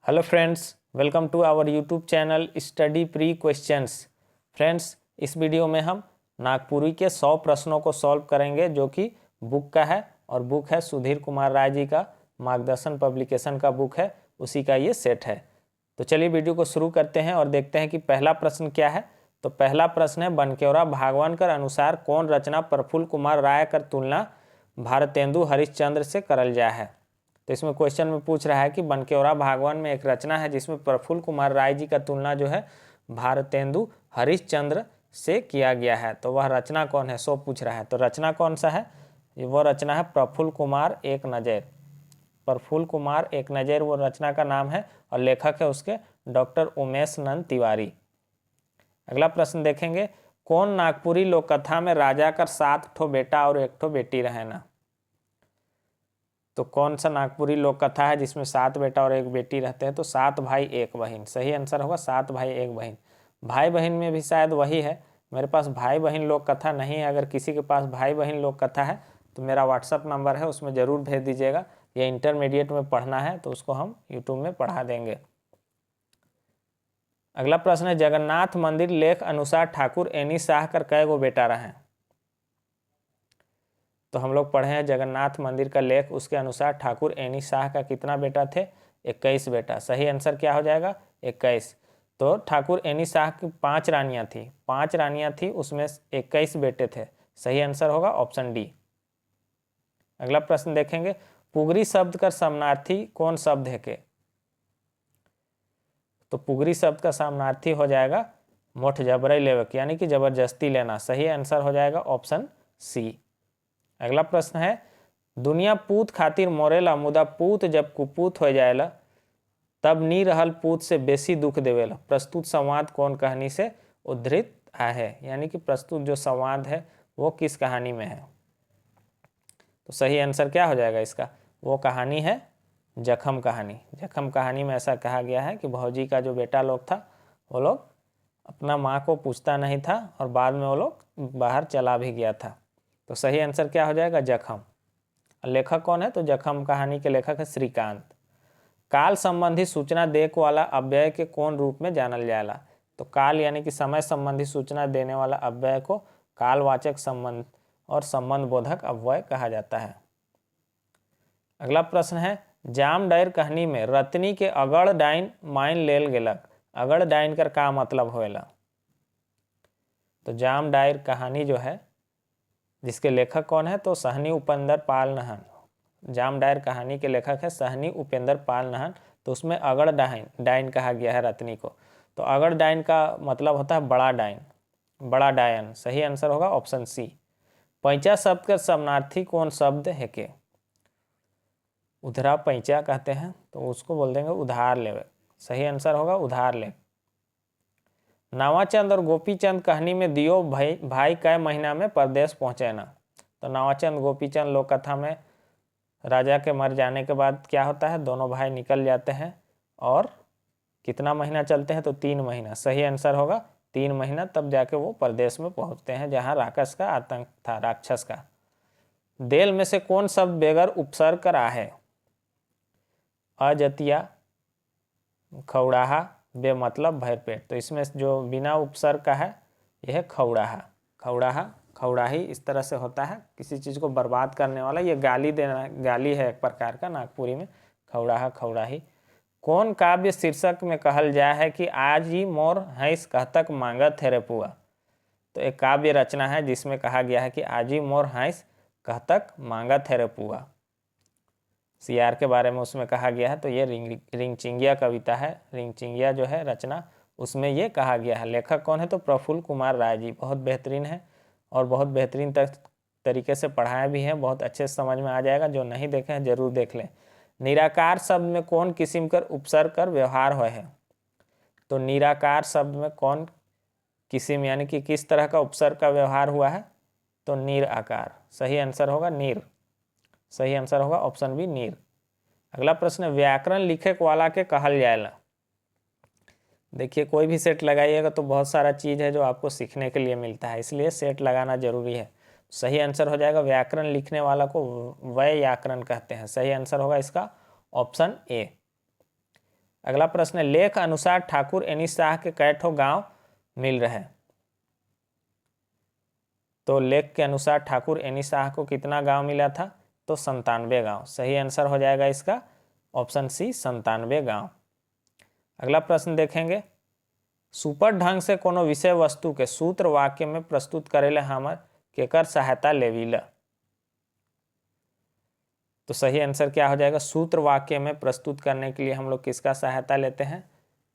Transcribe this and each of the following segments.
Hello friends, welcome to our YouTube channel study pre questions. Friends, इस video में हम नागपुरी के 100 प्रश्नों को सॉल्व करेंगे जो कि बुक का है और बुक है सुधीर कुमार राय जी का, मार्गदर्शन पब्लिकेशन का बुक है, उसी का ये सेट है। तो चलिए वीडियो को शुरू करते हैं और देखते हैं कि पहला प्रश्न क्या है। तो पहला प्रश्न है, बनकेवरा भागवत कर अनुसार कौन रचना प्रफुल्ल कुमार राय कर तुलना भारतेंदु हरिश्चंद्र से करल जाए है। तो इसमें क्वेश्चन में पूछ रहा है कि बनकेवरा भागवत में एक रचना है जिसमें प्रफुल्ल कुमार राय जी का तुलना जो है भारतेंदु हरिश्चंद्र से किया गया है। तो वह रचना कौन है, सो पूछ रहा है। तो रचना कौन सा है, वह रचना है प्रफुल्ल कुमार एक नज़र। प्रफुल्ल कुमार एक नज़र वो रचना का नाम है और लेखक है उसके डॉक्टर उमेश नंद तिवारी। अगला प्रश्न देखेंगे, कौन नागपुरी लोक कथा में राजा का 7 ठो बेटा और 1 ठो बेटी रहे ना। तो कौन सा नागपुरी लोक कथा है जिसमें 7 बेटा और 1 बेटी रहते हैं। तो 7 भाई 1 बहन, सही आंसर होगा 7 भाई 1 बहन। भाई बहन में भी शायद वही है। मेरे पास भाई बहन लोक कथा नहीं है। अगर किसी के पास भाई बहन लोक कथा है तो मेरा व्हाट्सअप नंबर है, उसमें ज़रूर भेज दीजिएगा। ये इंटरमीडिएट में पढ़ना है तो उसको हम यूट्यूब में पढ़ा देंगे। अगला प्रश्न है, जगन्नाथ मंदिर लेख अनुसार ठाकुर एनी शाह कर कै गो बेटा रहे। तो हम लोग पढ़े हैं जगन्नाथ मंदिर का लेख, उसके अनुसार ठाकुर एनी शाह का कितना बेटा थे, 21 बेटा। सही आंसर क्या हो जाएगा, 21। तो ठाकुर एनी शाह की 5 रानियां थी, 5 रानियां थी, उसमें 21 बेटे थे। सही आंसर होगा ऑप्शन डी। अगला प्रश्न देखेंगे, पुगरी शब्द का समानार्थी कौन शब्द है के। तो पुगरी शब्द का समानार्थी हो जाएगा मोठ जबरई लेवक, यानी कि जबरदस्ती लेना। सही आंसर हो जाएगा ऑप्शन सी। अगला प्रश्न है, दुनिया पूत खातिर मोरेला मुदा पूत जब कुपूत हो जाएला तब नी रहल पूत से बेसी दुख देवेला। प्रस्तुत संवाद कौन कहानी से उद्धृत है, यानी कि प्रस्तुत जो संवाद है वो किस कहानी में है। तो सही आंसर क्या हो जाएगा इसका, वो कहानी है जखम कहानी। जखम कहानी में ऐसा कहा गया है कि भौजी का जो बेटा लोग था वो लोग अपना माँ को पूछता नहीं था और बाद में वो लोग बाहर चला भी गया था। तो सही आंसर क्या हो जाएगा, जखम। लेखक कौन है, तो जखम कहानी के लेखक है श्रीकांत। काल संबंधी सूचना देख वाला अव्यय के कौन रूप में जानल जाएला। तो काल यानी कि समय संबंधी सूचना देने वाला अव्यय को कालवाचक संबंध और संबंध बोधक अव्यय कहा जाता है। अगला प्रश्न है, जाम डायर कहानी में रत्नी के अगड़ डाइन माइन लेल गेलक। अगड़ डाइन कर का मतलब होएला। तो जाम डायर कहानी जो है जिसके लेखक कौन है, तो सहनी उपेंद्र पाल नहन। जाम डायर कहानी के लेखक है सहनी उपेंद्र पाल नहन। तो उसमें अगड़ डाइन कहा गया है रत्नी को। तो अगड़ डाइन का मतलब होता है बड़ा डाइन, बड़ा डायन। सही आंसर होगा ऑप्शन सी। पैंचा शब्द का समानार्थी कौन शब्द है के। उधरा पैंचा कहते हैं तो उसको बोल देंगे उधार लेवे। सही आंसर होगा उधार ले। नावाचंद और गोपीचंद कहानी में दियो भाई कै महीना में परदेश पहुँचे ना। तो नावाचंद गोपीचंद लोक कथा में राजा के मर जाने के बाद क्या होता है, दोनों भाई निकल जाते हैं और कितना महीना चलते हैं, तो 3 महीना। सही आंसर होगा 3 महीना, तब जाके वो परदेश में पहुंचते हैं जहां राक्षस का आतंक था, राक्षस का। देल में से कौन शब्द बेगर उपसर्ग कर आहे। अजतिया, खौड़ाहा, बेमतलब, भरपेट। तो इसमें जो बिना उपसर्ग का है यह है खौड़ाहा। खौड़ाहा, खौड़ाही इस तरह से होता है किसी चीज़ को बर्बाद करने वाला, ये गाली देना, गाली है एक प्रकार का नागपुरी में। खौड़ाहा, खौड़ाही। कौन काव्य शीर्षक में कहल जाए है कि आज ही मोर हैंस कहतक मांगत है रे पुआ। तो एक काव्य रचना है जिसमें कहा गया है कि आज ही मोर हैंस कहतक मांगत है रे पुआ। सियार के बारे में उसमें कहा गया है। तो ये रिंगचिंगिया कविता है, रिंगचिंगिया जो है रचना, उसमें ये कहा गया है। लेखक कौन है, तो प्रफुल्ल कुमार राय जी। बहुत बेहतरीन है और बहुत बेहतरीन तरीके से पढ़ाया भी है, बहुत अच्छे से समझ में आ जाएगा। जो नहीं देखे हैं जरूर देख लें। निराकार शब्द में कौन किस्म कर उपसर्ग कर व्यवहार हुए है। तो निराकार शब्द में कौन किस्म यानी कि किस तरह का उपसर्ग का व्यवहार हुआ है, तो नीर आकार। सही आंसर होगा नीर। सही आंसर होगा ऑप्शन बी नीर। अगला प्रश्न, व्याकरण लिखे वाला के कहल जाएला। देखिए कोई भी सेट लगाइएगा तो बहुत सारा चीज़ है जो आपको सीखने के लिए मिलता है, इसलिए सेट लगाना जरूरी है। सही आंसर हो जाएगा, व्याकरण लिखने वाला को व्याकरण कहते हैं। सही आंसर होगा इसका ऑप्शन ए। अगला प्रश्न है, लेख अनुसार ठाकुर एनी शाह के कै ठो गांव मिल रहे। तो लेख के अनुसार ठाकुर एनी शाह को कितना गांव मिला था? तो 97 गांव। सही आंसर हो जाएगा इसका ऑप्शन सी, 97 गांव। अगला प्रश्न देखेंगे, सुपर ढंग से कोनो विषय वस्तु के सूत्र वाक्य में प्रस्तुत करेले हमर केकर सहायता लेविला। तो सही आंसर क्या हो जाएगा? सूत्र वाक्य में प्रस्तुत करने के लिए हम लोग किसका सहायता लेते हैं?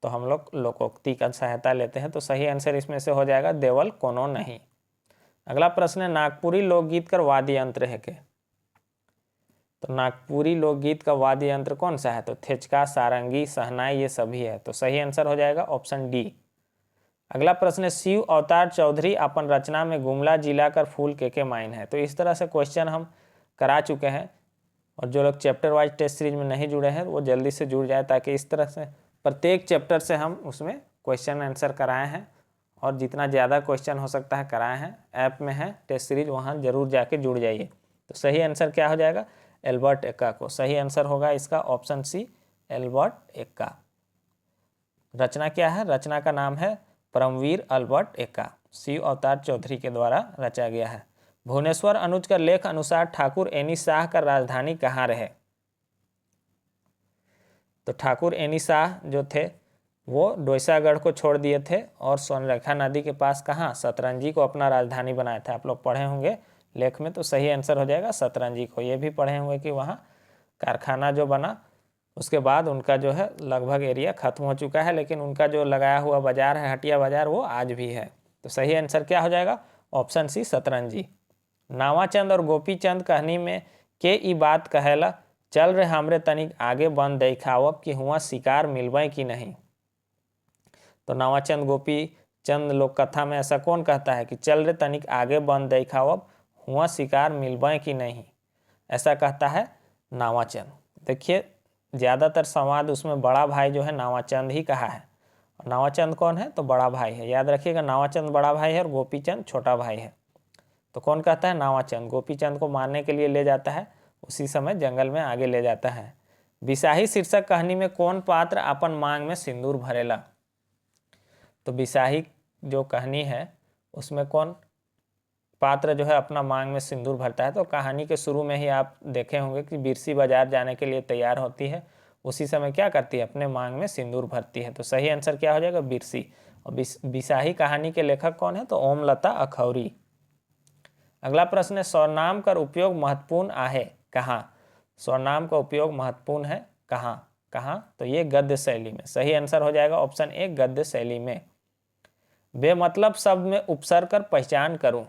तो हम लोग लोकोक्ति का सहायता लेते हैं। तो सही आंसर इसमें से हो जाएगा देवल कोनो नहीं। अगला प्रश्न है, नागपुरी लोकगीत का वाद्य यंत्र है के? तो नागपुरी लोकगीत का वाद्य यंत्र कौन सा है? तो थेचका, सारंगी, सहनाई, ये सभी है। तो सही आंसर हो जाएगा ऑप्शन डी। अगला प्रश्न है, शिव अवतार चौधरी अपन रचना में गुमला जिला कर फूल के माइन है। तो इस तरह से क्वेश्चन हम करा चुके हैं, और जो लोग चैप्टर वाइज टेस्ट सीरीज में नहीं जुड़े हैं वो जल्दी से जुड़ जाए, ताकि इस तरह से प्रत्येक चैप्टर से हम उसमें क्वेश्चन आंसर कराए हैं, और जितना ज़्यादा क्वेश्चन हो सकता है कराए हैं। ऐप में है टेस्ट सीरीज, वहाँ जरूर जाके जुड़ जाइए। तो सही आंसर क्या हो जाएगा? एल्बर्ट एक्का को। सही आंसर होगा इसका ऑप्शन सी, एल्बर्ट एक्का। रचना क्या है? रचना का नाम है परमवीर अल्बर्ट एक्का, शिव अवतार चौधरी के द्वारा रचा गया है। भुवनेश्वर अनुज का लेख अनुसार ठाकुर एनी शाह का राजधानी कहाँ रहे? तो ठाकुर एनी शाह जो थे वो डोईसागढ़ को छोड़ दिए थे, और स्वर्णरेखा नदी के पास कहाँ? सतरंजी को अपना राजधानी बनाया था। आप लोग पढ़े होंगे लेख में। तो सही आंसर हो जाएगा सतरंजी को। ये भी पढ़े होंगे कि वहाँ कारखाना जो बना उसके बाद उनका जो है लगभग एरिया खत्म हो चुका है, लेकिन उनका जो लगाया हुआ बाजार है, हटिया बाजार, वो आज भी है। तो सही आंसर क्या हो जाएगा? ऑप्शन सी, सतरंजी। नावाचंद और गोपीचंद कहानी में के ई बात कहेला, चल रहे हमरे तनिक आगे बन देखावब कि हुआ शिकार मिलबे कि नहीं। तो नावाचंद गोपीचंद लोक कथा में ऐसा कौन कहता है कि चल रहे तनिक आगे बन देखावब हुआ शिकार मिलबे कि नहीं? ऐसा कहता है नावाचंद। देखिए ज़्यादातर संवाद उसमें बड़ा भाई जो है नावाचंद ही कहा है। और नावाचंद कौन है? तो बड़ा भाई है। याद रखिएगा, नावाचंद बड़ा भाई है और गोपीचंद छोटा भाई है। तो कौन कहता है? नावाचंद। गोपीचंद को मारने के लिए ले जाता है, उसी समय जंगल में आगे ले जाता है। बिसाही शीर्षक कहानी में कौन पात्र अपन मांग में सिंदूर भरेला? तो बिसाही जो कहानी है उसमें कौन पात्र जो है अपना मांग में सिंदूर भरता है? तो कहानी के शुरू में ही आप देखे होंगे कि बिरसी बाजार जाने के लिए तैयार होती है, उसी समय क्या करती है? अपने मांग में सिंदूर भरती है। तो सही आंसर क्या हो जाएगा? बिरसी। और बिसाही कहानी के लेखक कौन है? तो ओमलता अखौरी। अगला प्रश्न है, सर्वनाम का उपयोग महत्वपूर्ण आहे कहाँ? सर्वनाम का उपयोग महत्वपूर्ण है कहाँ? कहाँ? तो ये गद्य शैली में। सही आंसर हो जाएगा ऑप्शन ए, गद्य शैली में। बेमतलब शब्द में उपसर्ग कर पहचान करूं।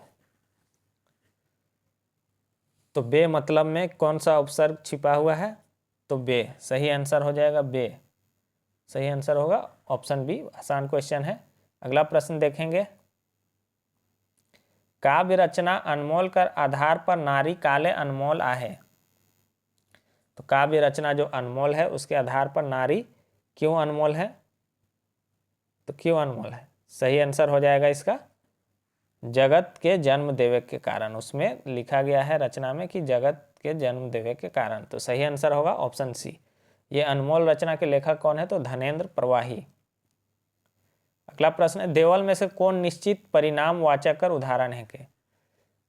तो बेमतलब में कौन सा उपसर्ग छिपा हुआ है? तो बे। सही आंसर हो जाएगा बे। सही आंसर होगा ऑप्शन बी। आसान क्वेश्चन है। अगला प्रश्न देखेंगे, काव्य रचना अनमोल कर आधार पर नारी काले अनमोल आहे। तो काव्य रचना जो अनमोल है उसके आधार पर नारी क्यों अनमोल है? तो क्यों अनमोल है? सही आंसर हो जाएगा इसका जगत के जन्म देवे के कारण। उसमें लिखा गया है रचना में कि जगत के जन्म देवे के कारण। तो सही आंसर होगा ऑप्शन सी। ये अनमोल रचना के लेखक कौन है? तो धनेन्द्र प्रवाही। अगला प्रश्न है, देवल में से कौन निश्चित परिणाम वाचक कर उदाहरण है के?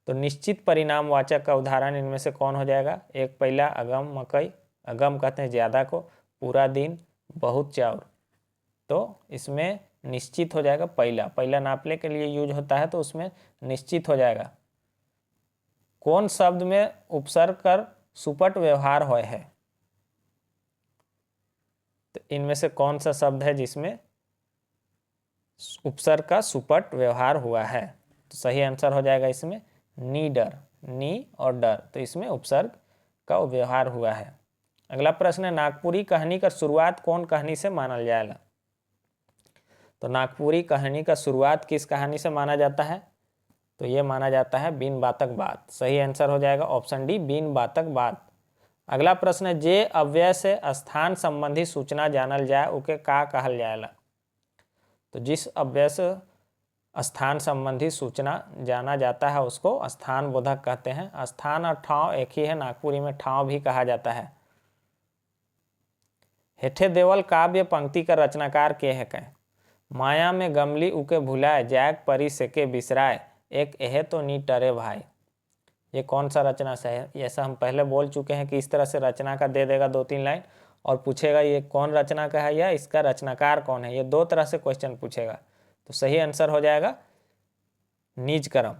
तो निश्चित परिणाम वाचक का उदाहरण इनमें से कौन हो जाएगा? एक पहला अगम मकई, अगम कहते हैं ज़्यादा को, पूरा दिन, बहुत चाउर। तो इसमें निश्चित हो जाएगा पहला। पहला नापने के लिए यूज होता है, तो उसमें निश्चित हो जाएगा। कौन शब्द में उपसर्ग कर सुपट व्यवहार होय है? तो इनमें से कौन सा शब्द है जिसमें उपसर्ग का सुपट व्यवहार हुआ है? तो सही आंसर हो जाएगा इसमें नीडर। नी और डर, तो इसमें उपसर्ग का व्यवहार हुआ है। अगला प्रश्न है, नागपुरी कहानी का शुरुआत कौन कहानी से मानल जाएगा? तो नागपुरी कहानी का शुरुआत किस कहानी से माना जाता है? तो ये माना जाता है बिन बातक बात। सही आंसर हो जाएगा ऑप्शन डी, बिन बातक बात। अगला प्रश्न है, जे अव्यय से स्थान संबंधी सूचना जानल जाए उके का कहल जाएला? तो जिस अव्यय से स्थान संबंधी सूचना जाना जाता है उसको स्थान बोधक कहते हैं। स्थान और ठाव एक ही है, नागपुरी में ठाव भी कहा जाता है। हेठे देवल काव्य पंक्ति का रचनाकार के है कह। माया में गमली उके भुलाए, जैक परी सेके बिसराए, एक एह तो नी टरे भाई। ये कौन सा रचना से है? ऐसा हम पहले बोल चुके हैं कि इस तरह से रचना का दे देगा 2-3 लाइन और पूछेगा ये कौन रचना का है या इसका रचनाकार कौन है। ये 2 तरह से क्वेश्चन पूछेगा। तो सही आंसर हो जाएगा नीच करम।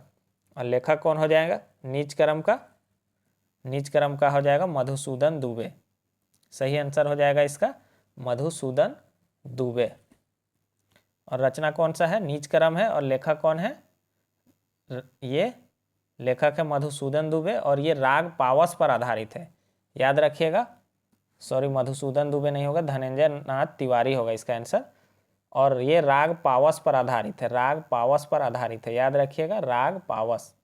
और लेखक कौन हो जाएगा नीच करम का? नीच करम का हो जाएगा मधुसूदन दुबे। सही आंसर हो जाएगा इसका मधुसूदन दुबे। और रचना कौन सा है? नीच करम है। और लेखक कौन है? ये लेखक है मधुसूदन दुबे और ये राग पावस पर आधारित है। याद रखिएगा, सॉरी मधुसूदन दुबे नहीं होगा, धनंजय नाथ तिवारी होगा इसका आंसर। और ये राग पावस पर आधारित है, राग पावस पर आधारित है। याद रखिएगा राग पावस।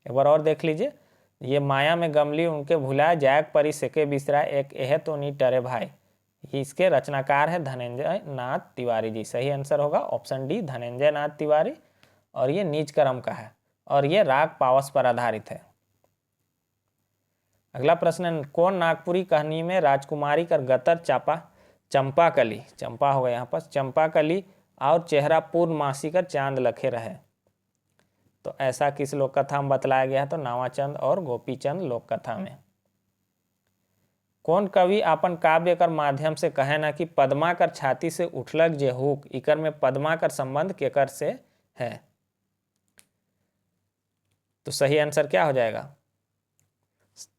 एक बार और देख लीजिए, ये माया में गमली उनके भुलाए, जैक परी सेके बिसराए, एक एह तो नी टरे भाई। ये इसके रचनाकार है धनंजय नाथ तिवारी जी। सही आंसर होगा ऑप्शन डी धनंजय नाथ तिवारी। और ये नीच करम का है और ये राग पावस पर आधारित है। अगला प्रश्न है, कौन नागपुरी कहानी में राजकुमारी कर गतर चापा चंपाकली, चंपा होगा यहाँ पर, चंपाकली और चेहरा पूर्णमासी कर चांद लखे रहे। तो ऐसा किस लोक कथा में बतलाया गया है? तो नावाचंद और गोपीचंद लोक कथा में। कौन कवि अपन काव्य कर माध्यम से कहे ना कि पद्मा कर छाती से उठलक जे हुक, इकर में पद्मा कर संबंध केकर से है? तो सही आंसर क्या हो जाएगा?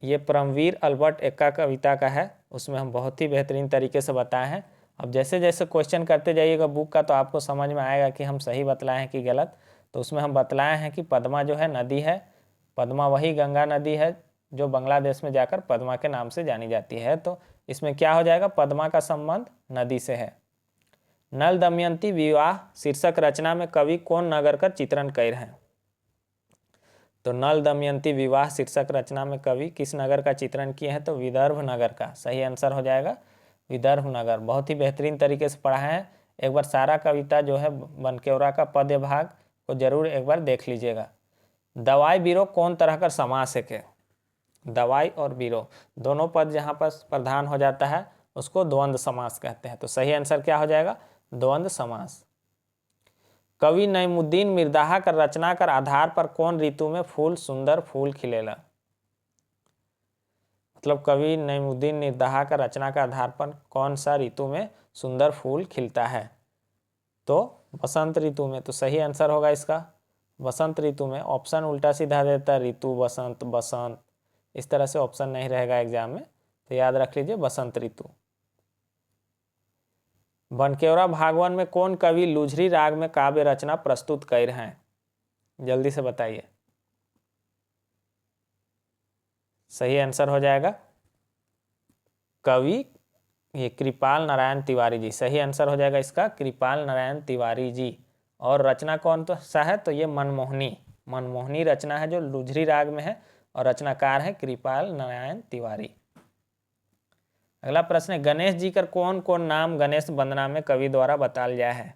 ये परमवीर अल्बर्ट एक्का कविता का है, उसमें हम बहुत ही बेहतरीन तरीके से बताए हैं। अब जैसे जैसे क्वेश्चन करते जाइएगा बुक का तो आपको समझ में आएगा कि हम सही बतलाए हैं कि गलत। तो उसमें हम बतलाए हैं कि पद्मा जो है नदी है, पद्मा वही गंगा नदी है जो बांग्लादेश में जाकर पद्मा के नाम से जानी जाती है। तो इसमें क्या हो जाएगा? पद्मा का संबंध नदी से है। नल दमयंती विवाह शीर्षक रचना में कवि कौन नगर का चित्रण कर हैं? तो नल दमयंती विवाह शीर्षक रचना में कवि किस नगर का चित्रण किए हैं? तो विदर्भ नगर का। सही आंसर हो जाएगा विदर्भ नगर। बहुत ही बेहतरीन तरीके से पढ़ा है। एक बार सारा कविता जो है बनकेवरा का पद्य भाग को जरूर एक बार देख लीजिएगा। दवाई बीरो कौन तरह का समास है के? दवाई और बीरो दोनों पद जहाँ पर प्रधान हो जाता है उसको द्वंद्व समास कहते हैं। तो सही आंसर क्या हो जाएगा? द्वंद्व समास। कवि नईमुद्दीन मिर्दाहा कर रचना कर आधार पर कौन ऋतु में फूल सुंदर फूल खिलेला? मतलब कवि नईमुद्दीन मिर्दाहा का रचना का आधार पर कौन सा ऋतु में सुंदर फूल खिलता है? तो बसंत ऋतु में। तो सही आंसर होगा इसका बसंत ऋतु में। ऑप्शन उल्टा सीधा देता है, ऋतु बसंत बसंत, इस तरह से ऑप्शन नहीं रहेगा एग्जाम में। तो याद रख लीजिए बसंत ऋतु। बनकेवरा भागवन में कौन कवि लुझरी राग में काव्य रचना प्रस्तुत कर हैं? जल्दी से बताइए। सही आंसर हो जाएगा कवि ये कृपाल नारायण तिवारी जी। सही आंसर हो जाएगा इसका कृपाल नारायण तिवारी जी। और रचना कौन तो सा है? तो ये मनमोहनी, मनमोहनी रचना है जो लुझरी राग में है और रचनाकार है कृपाल नारायण तिवारी। अगला प्रश्न है, गणेश जी का कौन कौन नाम गणेश वंदना में कवि द्वारा बताया गया है?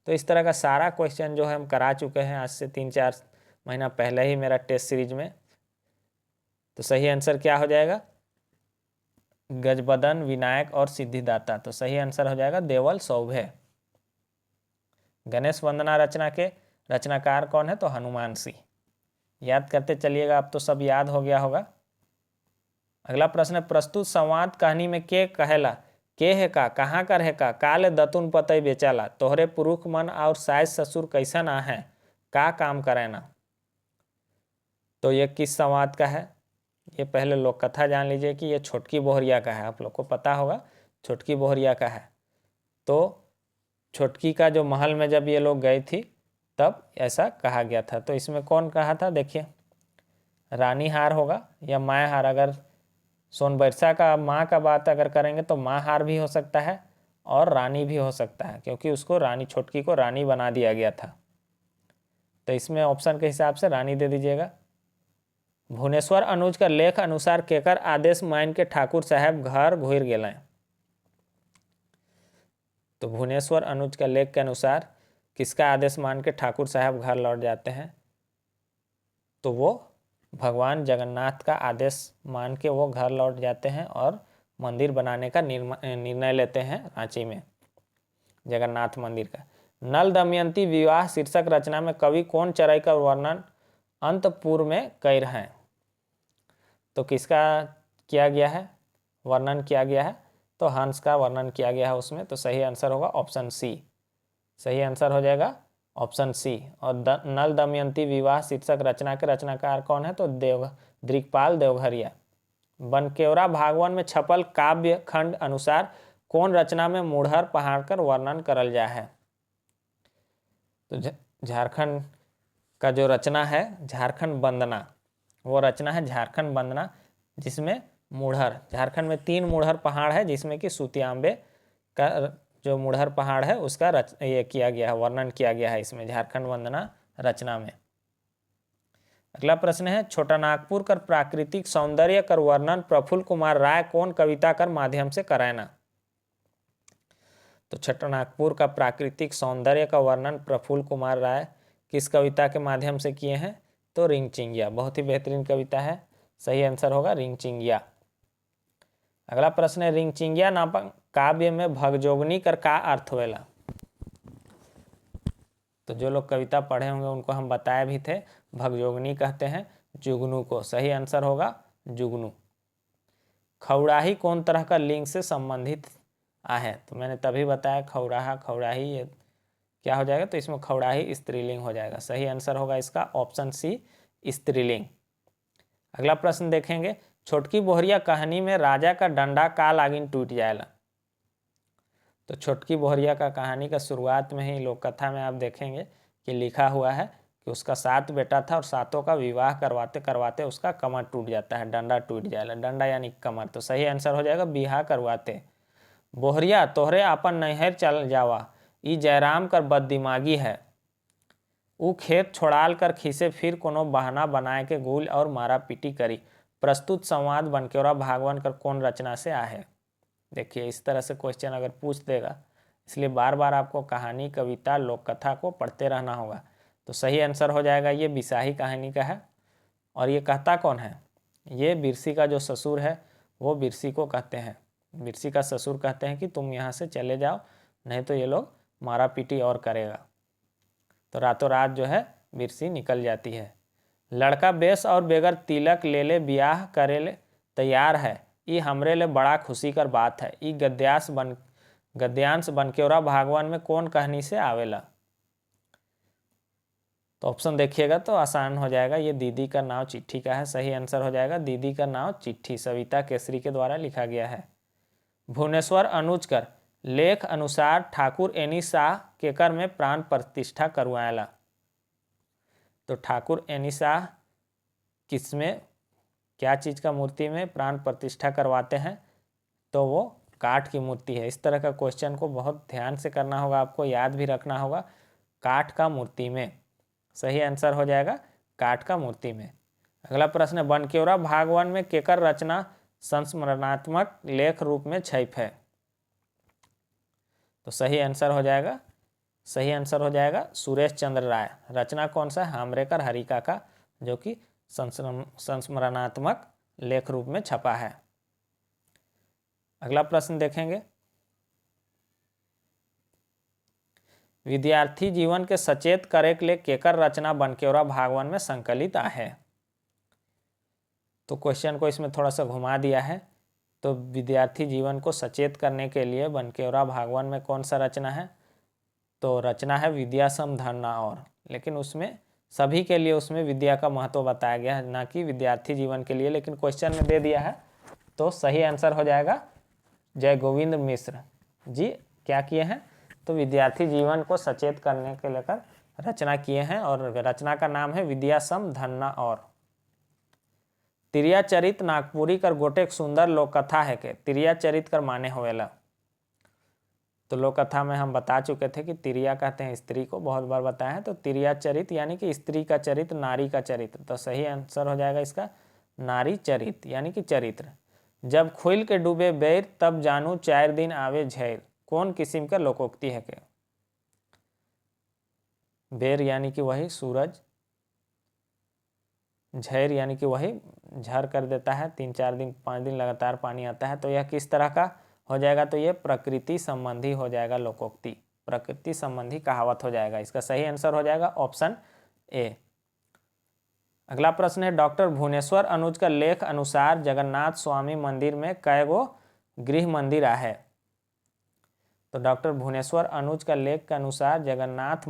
तो इस तरह का सारा क्वेश्चन जो है हम करा चुके हैं आज से 3-4 महीना पहले ही मेरा टेस्ट सीरीज में। तो सही आंसर क्या हो जाएगा? गजबदन, विनायक और सिद्धिदाता। तो सही आंसर हो जाएगा देवल सौभे। गणेश वंदना रचना के रचनाकार कौन है? तो हनुमान सिंह। याद करते चलिएगा, अब तो सब याद हो गया होगा। अगला प्रश्न है, प्रस्तुत संवाद कहानी में के कहेला के है का, कहाँ कर है का, काले दतुन पतई बेचाला, तोहरे पुरुष मन और सास ससुर कैसन आ है, का काम करे ना? तो ये किस संवाद का है? ये पहले लोक कथा जान लीजिए कि ये छोटकी बोहरिया का है। आप लोग को पता होगा छोटकी बोहरिया का है। तो छोटकी का जो महल में जब ये लोग गई थी तब ऐसा कहा गया था। तो इसमें कौन कहा था? देखिए रानी हार होगा या माँ हार। अगर सोनबरसा का माँ का बात अगर करेंगे तो माँ हार भी हो सकता है और रानी भी हो सकता है, क्योंकि उसको रानी छोटकी को रानी बना दिया गया था। तो इसमें ऑप्शन के हिसाब से रानी दे दीजिएगा। भुवनेश्वर अनुज का लेख अनुसार केकर आदेश मान के ठाकुर साहब घर घुर गए? तो भुवनेश्वर अनुज का लेख के अनुसार किसका आदेश मान के ठाकुर साहब घर लौट जाते हैं? तो वो भगवान जगन्नाथ का आदेश मान के वो घर लौट जाते हैं और मंदिर बनाने का निर्णय लेते हैं रांची में, जगन्नाथ मंदिर का। नल दमयंती विवाह शीर्षक रचना में कवि कौन चराई का वर्णन अंतपुर में कर हैं? तो किसका किया गया है, वर्णन किया गया है? तो हंस का वर्णन किया गया है उसमें। तो सही आंसर होगा ऑप्शन सी, सही आंसर हो जाएगा ऑप्शन सी। और नल दमयंती विवाह शीर्षक रचना के रचनाकार कौन है? तो दिक्पाल देवघरिया। बनकेवरा भागवन में छपल काव्य खंड अनुसार कौन रचना में मुढ़र पहाड़ कर वर्णन करल जा है? तो झारखंड का जो रचना है झारखंड वंदना, वो रचना है झारखंड वंदना, जिसमें मुढ़र, झारखंड में 3 मुढ़र पहाड़ है, जिसमें कि सुतियांबे का जो मुढ़र पहाड़ है उसका ये किया गया है, वर्णन किया गया है इसमें झारखंड वंदना रचना में। अगला प्रश्न है, छोटा नागपुर कर प्राकृतिक सौंदर्य कर वर्णन प्रफुल्ल कुमार राय कौन कविता कर माध्यम से करायना? तो छोटा नागपुर का प्राकृतिक सौंदर्य का वर्णन प्रफुल्ल कुमार राय किस कविता के माध्यम से किए हैं? तो रिंगचिंगिया, बहुत ही बेहतरीन कविता है, सही आंसर होगा रिंगचिंगिया। अगला प्रश्न है, रिंगचिंगिया नामक काव्य में भगजोगनी कर का अर्थ होएला? तो जो लोग कविता पढ़े होंगे उनको हम बताए भी थे, भगजोगनी कहते हैं जुगनू को, सही आंसर होगा जुगनू। खौड़ाही कौन तरह का लिंग से संबंधित है? तो मैंने तभी बताया खौड़ाहा खौड़ाही ये क्या हो जाएगा? तो इसमें खौड़ाही स्त्रीलिंग हो जाएगा, सही आंसर होगा इसका ऑप्शन सी स्त्रीलिंग। अगला प्रश्न देखेंगे, छोटकी बोहरिया कहानी में राजा का डंडा का लागिन टूट जाएगा? तो छोटकी बोहरिया का कहानी का शुरुआत में ही लोक कथा में आप देखेंगे कि लिखा हुआ है कि उसका 7 बेटा था और 7 का विवाह करवाते करवाते उसका कमर टूट जाता है, डंडा टूट जाएगा, डंडा यानी कमर। तो सही आंसर हो जाएगा बिहा करवाते। बोहरिया तोहरे आपन नैहर चल जावा, ई जयराम कर बददिमागी है, ऊ खेत छोड़ाल कर खीसे फिर कोनो बहाना बनाए के गुल और मारा पीटी करी। प्रस्तुत संवाद बनकेवरा भागवन कर कौन रचना से आहे? देखिए इस तरह से क्वेश्चन अगर पूछ देगा, इसलिए बार बार आपको कहानी कविता लोक कथा को पढ़ते रहना होगा। तो सही आंसर हो जाएगा ये बिसाही कहानी का है। और ये कहता कौन है? ये बिरसी का जो ससुर है वो बिरसी को कहते हैं, बिरसी का ससुर कहते हैं कि तुम यहाँ से चले जाओ, नहीं तो ये लोग मारा पीटी और करेगा। तो रातों रात जो है बिरसी निकल जाती है। लड़का बेस और बेगर तिलक ले ले ब्याह करे ले तैयार है, ये हमरे लिए बड़ा खुशी कर बात है। ये गद्यांश बनकेवरा भागवन में कौन कहानी से आवेला? तो ऑप्शन देखिएगा तो आसान हो जाएगा, ये दीदी का नाव चिट्ठी का है, सही आंसर हो जाएगा दीदी का नाव चिट्ठी, सविता केसरी के द्वारा लिखा गया है। भुवनेश्वर अनुज कर लेख अनुसार ठाकुर एनी शाह केकर में प्राण प्रतिष्ठा करवाएला? तो ठाकुर एनी शाह किसमें, क्या चीज़ का मूर्ति में प्राण प्रतिष्ठा करवाते हैं? तो वो काठ की मूर्ति है। इस तरह का क्वेश्चन को बहुत ध्यान से करना होगा, आपको याद भी रखना होगा, काठ का मूर्ति में, सही आंसर हो जाएगा काठ का मूर्ति में। अगला प्रश्न है, बनकेवरा भागवन में केकर रचना संस्मरणात्मक लेख रूप में छप है? तो सही आंसर हो जाएगा सुरेश चंद्र राय। रचना कौन सा है? हाम्रेकर हरिका का, जो कि संस्मरणात्मक लेख रूप में छपा है। अगला प्रश्न देखेंगे, विद्यार्थी जीवन के सचेत करे के लिए केकर रचना बनकेवरा भागवन में संकलित है? तो क्वेश्चन को इसमें थोड़ा सा घुमा दिया है। तो विद्यार्थी जीवन को सचेत करने के लिए बनकेवरा भागवन में कौन सा रचना है? तो रचना है विद्या सम धन और, लेकिन उसमें सभी के लिए उसमें विद्या का महत्व बताया गया है, ना कि विद्यार्थी जीवन के लिए, लेकिन क्वेश्चन में दे दिया है। तो सही आंसर हो जाएगा जय गोविंद मिश्र जी क्या किए हैं? तो विद्यार्थी जीवन को सचेत करने के लेकर रचना किए हैं, और रचना का नाम है विद्या सम धन्ना और। तिरिया चरित नागपुरी कर गोटेक सुंदर लोक कथा है के? तिरिया चरित कर माने होवेला? तो लोक कथा में हम बता चुके थे कि तिरिया कहते हैं स्त्री को, बहुत बार बताया है। तो तिरिया चरित यानी कि स्त्री का चरित्र, नारी का चरित्र। तो सही आंसर हो जाएगा इसका नारी चरित यानी कि चरित्र। जब खुल के डूबे बैर तब जानू 4 दिन आवे झैर, कौन किस्म का लोकोक्ति है के? बैर यानी कि वही सूरज, झैर यानी कि वही झर कर देता है, 3-4 दिन 5 दिन लगातार पानी आता है। तो यह किस तरह का हो जाएगा? तो ये प्रकृति संबंधी हो जाएगा लोकोक्ति, प्रकृति संबंधी कहावत हो जाएगा। इसका सही आंसर हो जाएगा ऑप्शन ए। अगला प्रश्न है, डॉक्टर भुवनेश्वर अनुज का लेख अनुसार जगन्नाथ स्वामी मंदिर में कै गो गृह मंदिर है? तो डॉक्टर भुवनेश्वर अनुज का लेख के अनुसार जगन्नाथ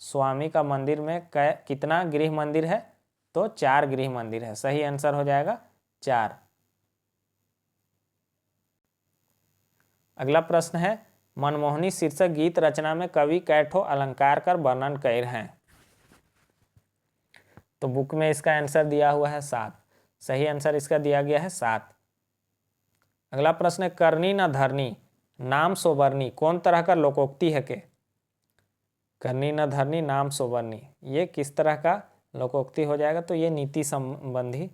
स्वामी का मंदिर में कितना गृह मंदिर है? तो 4 गृह मंदिर है। सही आंसर हो जाएगा 4। अगला प्रश्न है, मनमोहनी शीर्षक गीत रचना में कवि कैठो अलंकार कर वर्णन कर हैं? तो बुक में इसका आंसर दिया हुआ है 7। सही आंसर इसका दिया गया है 7। अगला प्रश्न है, करनी न धरनी नाम सोबरनी कौन तरह का लोकोक्ति है के? करनी न धरनी नाम सोबरनी ये किस तरह का लोकोक्ति हो जाएगा? तो ये नीति संबंधी,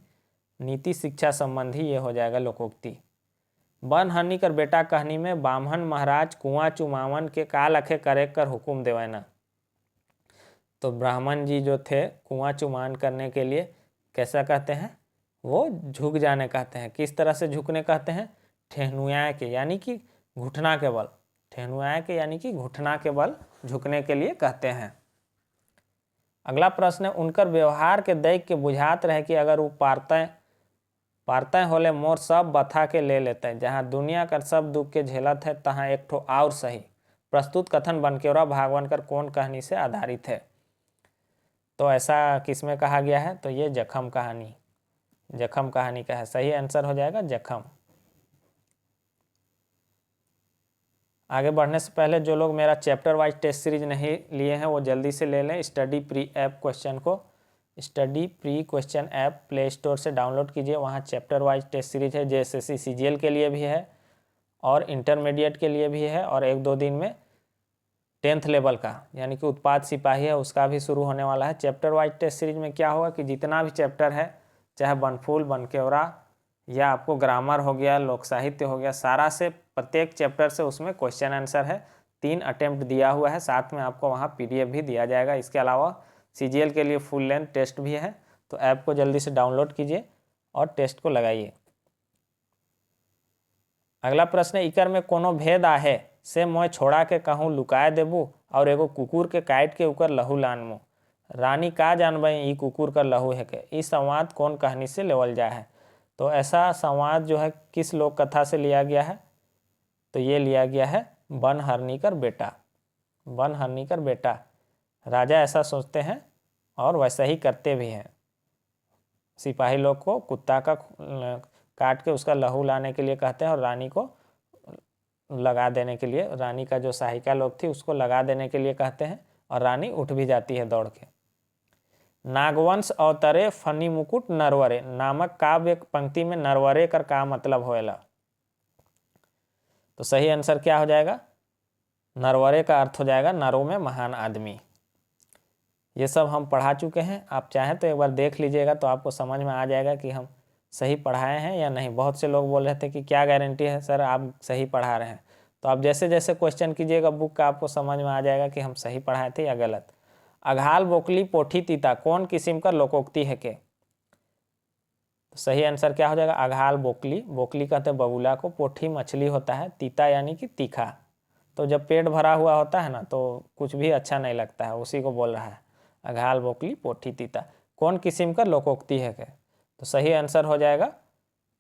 नीति शिक्षा संबंधी ये हो जाएगा लोकोक्ति। बन हरनी कर बेटा कहनी में बामहन महाराज कुआं चुमावन के का लखे करे कर हुकुम देवैना? तो ब्राह्मण जी जो थे कुआं चुमान करने के लिए कैसा कहते हैं? वो झुक जाने कहते हैं। किस तरह से झुकने कहते हैं? ठेहनुआ के यानी कि घुटना के बल, ठेहनुआ के यानी कि घुटना के बल झुकने के लिए कहते हैं। अगला प्रश्न है, उनकर व्यवहार के देख के बुझात रहे कि अगर वो पारते होले मोर सब बथा के ले लेते हैं। जहाँ दुनिया कर सब दुख के झेलत है तहाँ एक ठो और सही। प्रस्तुत कथन बनकेवरा भागवन कर कौन कहानी से आधारित है? तो ऐसा किसमें कहा गया है? तो ये जखम कहानी, जखम कहानी का है। सही आंसर हो जाएगा जखम। आगे बढ़ने से पहले जो लोग मेरा चैप्टर वाइज टेस्ट सीरीज नहीं लिए हैं वो जल्दी से ले लें। स्टडी प्री ऐप क्वेश्चन को, study pre question app play store से डाउनलोड कीजिए। वहाँ चैप्टर वाइज टेस्ट सीरीज है, जेएसएससी सीजीएल के लिए भी है और इंटरमीडिएट के लिए भी है, और 1-2 दिन में 10th लेवल का यानी कि उत्पाद सिपाही है उसका भी शुरू होने वाला है। चैप्टर वाइज टेस्ट सीरीज में क्या होगा कि जितना भी चैप्टर है, चाहे बनफूल बनकेवरा या आपको ग्रामर हो गया, लोक साहित्य हो गया, सारा से प्रत्येक चैप्टर से उसमें क्वेश्चन आंसर है। 3 अटेम्प्ट दिया हुआ है, साथ में आपको वहाँ पीडीएफ भी दिया जाएगा। इसके अलावा सीजीएल के लिए फुल लेंथ टेस्ट भी है। तो ऐप को जल्दी से डाउनलोड कीजिए और टेस्ट को लगाइए। अगला प्रश्न है, इकर में कोनो भेद आहे से मैं छोड़ा के कहूँ लुकाए देबू और एगो कुकुर के काट के उकर लहू लानमू। रानी का जानबे ई कुकुर का लहू है के? ई संवाद कौन कहानी से लेवल जा है? तो ऐसा संवाद जो है किस लोक कथा से लिया गया है? तो ये लिया गया है बन हरनी कर बेटा। बन हरनी कर बेटा, राजा ऐसा सोचते हैं और वैसा ही करते भी हैं। सिपाही लोग को कुत्ता का काट के उसका लहू लाने के लिए कहते हैं और रानी को लगा देने के लिए, रानी का जो सहायिका लोग थी उसको लगा देने के लिए कहते हैं और रानी उठ भी जाती है दौड़ के। नागवंश अवतरे फनी मुकुट नरवरे नामक काव्य पंक्ति में नरवरे कर का मतलब होएला? तो सही आंसर क्या हो जाएगा? नरवरे का अर्थ हो जाएगा नरों में महान आदमी। ये सब हम पढ़ा चुके हैं, आप चाहें तो एक बार देख लीजिएगा तो आपको समझ में आ जाएगा कि हम सही पढ़ाए हैं या नहीं। बहुत से लोग बोल रहे थे कि क्या गारंटी है सर आप सही पढ़ा रहे हैं। तो आप जैसे जैसे क्वेश्चन कीजिएगा बुक का आपको समझ में आ जाएगा कि हम सही पढ़ाए थे या गलत। अघाल बोकली पोठी तीता कौन किस्म का लोकोक्ति है के? तो सही आंसर क्या हो जाएगा? अघाल बोकली, बोकली कहते हैं बगुला को, पोठी मछली होता है, तीता यानी कि तीखा। तो जब पेट भरा हुआ होता है ना तो कुछ भी अच्छा नहीं लगता है, उसी को बोल रहा है अघाल बोकली पोठी तीता कौन किस्म का लोकोक्ति है के? तो सही आंसर हो जाएगा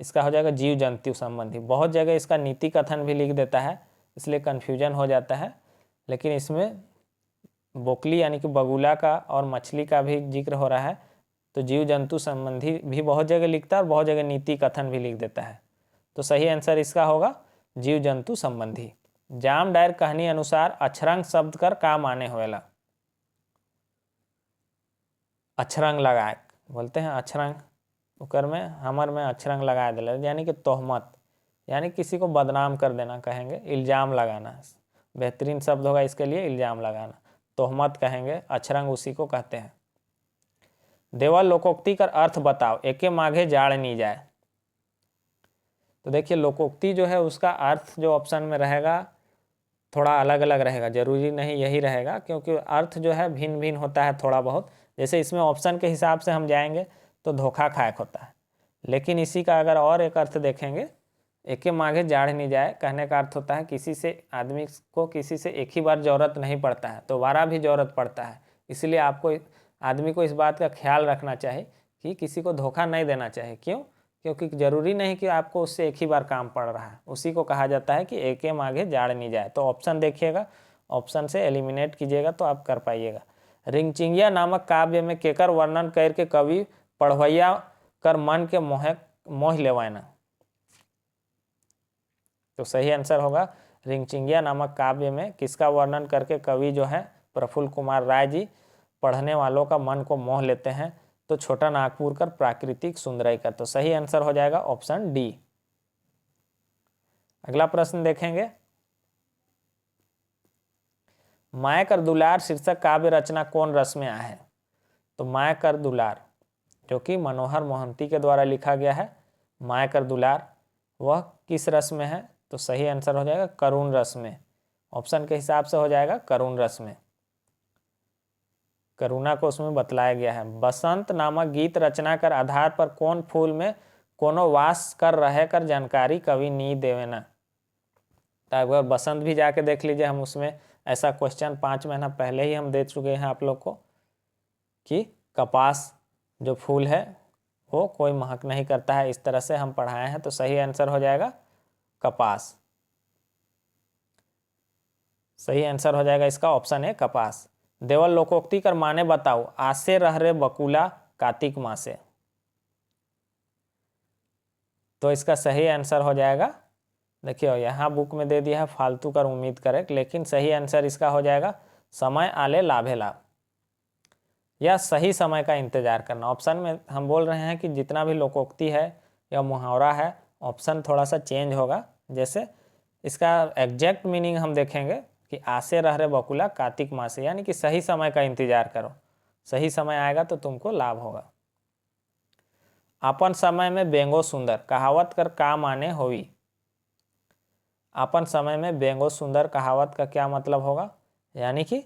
इसका हो जाएगा जीव जंतु संबंधी। बहुत जगह इसका नीति कथन भी लिख देता है इसलिए कन्फ्यूजन हो जाता है, लेकिन इसमें बोकली यानी कि बगुला का और मछली का भी जिक्र हो रहा है। तो जीव जंतु संबंधी भी बहुत जगह लिखता है और बहुत जगह नीति कथन भी लिख देता है। तो सही आंसर इसका होगा जीव जंतु संबंधी। जाम डायर कहानी अनुसार अछरंग शब्द कर का माने होएला? अछरंग लगाए बोलते हैं, अछरंग उकर में हमर में अछरंग लगा दिला यानी कि तोहमत, यानी किसी को बदनाम कर देना कहेंगे, इल्ज़ाम लगाना बेहतरीन शब्द होगा इसके लिए, इल्ज़ाम लगाना। तोहमत कहेंगे, अछरंग उसी को कहते हैं। देवल लोकोक्ति का अर्थ बताओ एके माघे जाड़ नहीं जाए। तो देखिए लोकोक्ति जो है उसका अर्थ जो ऑप्शन में रहेगा थोड़ा अलग अलग रहेगा, जरूरी नहीं यही रहेगा क्योंकि अर्थ जो है भिन्न भिन्न होता है थोड़ा बहुत। जैसे इसमें ऑप्शन के हिसाब से हम जाएंगे तो धोखा खायक होता है। लेकिन इसी का अगर और एक अर्थ देखेंगे, एके मांगे जाड़ नहीं जाए, कहने का अर्थ होता है किसी से आदमी को किसी से एक ही बार ज़रूरत नहीं पड़ता है, दोबारा भी ज़रूरत पड़ता है। इसलिए आपको आदमी को इस बात का ख्याल रखना चाहिए कि किसी को धोखा नहीं देना चाहिए। क्यों? क्योंकि ज़रूरी नहीं कि आपको उससे एक ही बार काम पड़ रहा है। उसी को कहा जाता है कि एके मांगे जाड़ नहीं जाए। तो ऑप्शन देखिएगा, ऑप्शन से एलिमिनेट कीजिएगा तो आप कर पाइएगा। रिंगचिंगिया नामक काव्य में केकर वर्णन करके कवि पढ़वैया कर मन के मोह लेवाना। तो सही आंसर होगा रिंगचिंगिया नामक काव्य में किसका वर्णन करके कवि जो है प्रफुल्ल कुमार राय जी पढ़ने वालों का मन को मोह लेते हैं। तो छोटा नागपुर कर प्राकृतिक सुंदरई का। तो सही आंसर हो जाएगा ऑप्शन डी। अगला प्रश्न देखेंगे, माय कर दुलार शीर्षक काव्य रचना कौन रस में है? तो माय कर दुलार जो कि मनोहर मोहंती के द्वारा लिखा गया है, माय कर दुलार वह किस रस में है? तो सही आंसर हो जाएगा करुण रस में। ऑप्शन के हिसाब से हो जाएगा करुण रस में, करुणा को उसमें बतलाया गया है। बसंत नामक गीत रचना कर आधार पर कौन फूल में कोनो वास कर रहे कर जानकारी कवि नी देवेना। तो अगर बसंत भी जाके देख लीजिए, हम उसमें ऐसा क्वेश्चन 5 महीना पहले ही हम दे चुके हैं आप लोग को कि कपास जो फूल है वो कोई महक नहीं करता है, इस तरह से हम पढ़ाए हैं। तो सही आंसर हो जाएगा कपास। सही आंसर हो जाएगा इसका ऑप्शन है कपास। देवल लोकोक्ति कर माने बताओ, आसे रह रे बकुला कार्तिक मासे। तो इसका सही आंसर हो जाएगा, देखिए यहाँ बुक में दे दिया है फालतू कर उम्मीद करे, लेकिन सही आंसर इसका हो जाएगा समय आले लाभे लाभ, या सही समय का इंतजार करना। ऑप्शन में हम बोल रहे हैं कि जितना भी लोकोक्ति है या मुहावरा है, ऑप्शन थोड़ा सा चेंज होगा। जैसे इसका एग्जैक्ट मीनिंग हम देखेंगे कि आसे रह रे बकुला कार्तिक मासे, यानी कि सही समय का इंतजार करो, सही समय आएगा तो तुमको लाभ होगा। अपन समय में बेंगो सुंदर कहावत कर का माने होई। अपन समय में बेंगो सुंदर कहावत का क्या मतलब होगा? यानी कि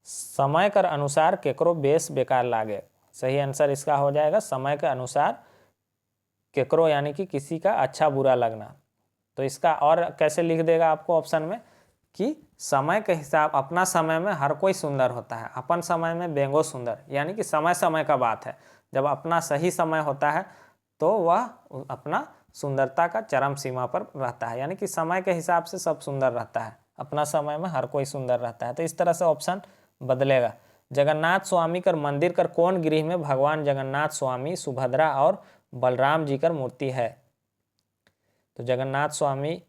समय कर अनुसार केकरो बेस बेकार लागे। सही आंसर इसका हो जाएगा समय के अनुसार केकरो, यानी कि किसी का अच्छा बुरा लगना। तो इसका और कैसे लिख देगा आपको ऑप्शन में कि समय के हिसाब, अपना समय में हर कोई सुंदर होता है, अपन समय में बेंगो सुंदर, यानी कि समय समय का बात है। जब अपना सही समय होता है तो वह अपना सुंदरता का चरम सीमा पर रहता है, यानी कि समय के हिसाब से सब सुंदर रहता है, अपना समय में हर कोई सुंदर रहता है। तो इस तरह से ऑप्शन बदलेगा। जगन्नाथ स्वामी कर मंदिर कर कौन गृह में भगवान जगन्नाथ स्वामी सुभद्रा और बलराम जी कर मूर्ति है? तो जगन्नाथ स्वामी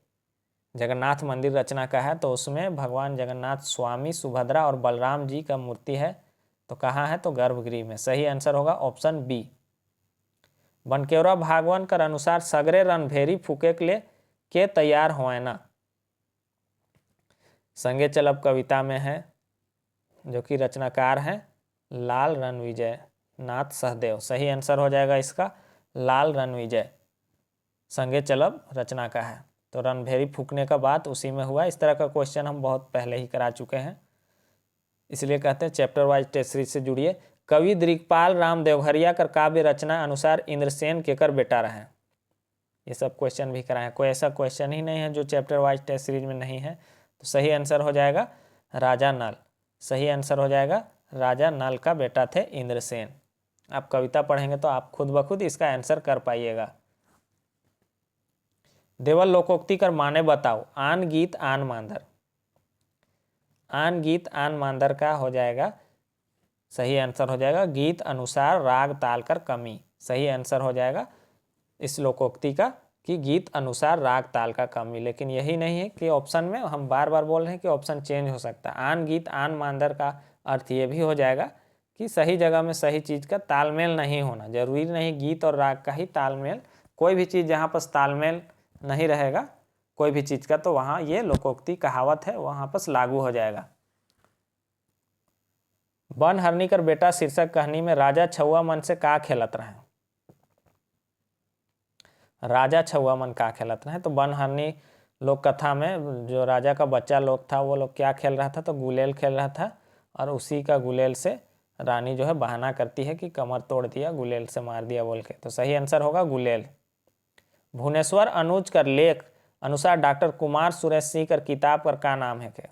जगन्नाथ मंदिर रचना का है, तो उसमें भगवान जगन्नाथ स्वामी सुभद्रा और बलराम जी का मूर्ति है। तो कहाँ है? तो गर्भगृह में। सही आंसर होगा ऑप्शन बी। बनकेवरा भागवन कर अनुसार सगरे रणभेरी फूके के तैयार होए ना। संगे चलब कविता में है, जो कि रचनाकार हैं लाल रणविजय नाथ सहदेव। सही आंसर हो जाएगा इसका लाल रणविजय, संगे चलब रचना का है। तो रणभेरी फूकने का बात उसी में हुआ। इस तरह का क्वेश्चन हम बहुत पहले ही करा चुके हैं, इसलिए कहते हैं चैप्टर वाइज टेस्ट सीरीज से जुड़िए। कवि दिग्पाल राम देवघरिया कर काव्य रचना अनुसार इंद्रसेन केकर बेटा रहे? ये सब क्वेश्चन भी कराए, कोई ऐसा क्वेश्चन ही नहीं है जो चैप्टर वाइज टेस्ट सीरीज में नहीं है। तो सही आंसर हो जाएगा राजा नल। सही आंसर हो जाएगा राजा नल का बेटा थे इंद्रसेन। आप कविता पढ़ेंगे तो आप खुद ब खुद इसका आंसर कर पाइएगा। देवल लोकोक्ति कर माने बताओ, आन गीत आन मांदर। आन गीत आन मांदर का हो जाएगा, सही आंसर हो जाएगा गीत अनुसार राग ताल कर कमी। सही आंसर हो जाएगा इस लोकोक्ति का कि गीत अनुसार राग ताल का कमी। लेकिन यही नहीं है कि ऑप्शन में हम बार बार बोल रहे हैं कि ऑप्शन चेंज हो सकता है। आन गीत आन मांदर का अर्थ ये भी हो जाएगा कि सही जगह में सही चीज़ का तालमेल नहीं होना। जरूरी नहीं गीत और राग का ही तालमेल, कोई भी चीज़ जहाँ पर तालमेल नहीं रहेगा कोई भी चीज़ का, तो वहाँ ये लोकोक्ति कहावत है वहाँ पर लागू हो जाएगा। बन हरनी कर बेटा शीर्षक कहानी में राजा छुआ मन से का खेलत रहे? राजा छुआ मन का खेलत रहे? तो बन हरनी लोक कथा में जो राजा का बच्चा लोग था वो लोग क्या खेल रहा था? तो गुलेल खेल रहा था, और उसी का गुलेल से रानी जो है बहाना करती है कि कमर तोड़ दिया, गुलेल से मार दिया बोल के। तो सही आंसर होगा गुलेल। भुवनेश्वर अनुज कर लेख अनुसार डॉक्टर कुमार सुरेश सिंह कर किताब कर का नाम है के?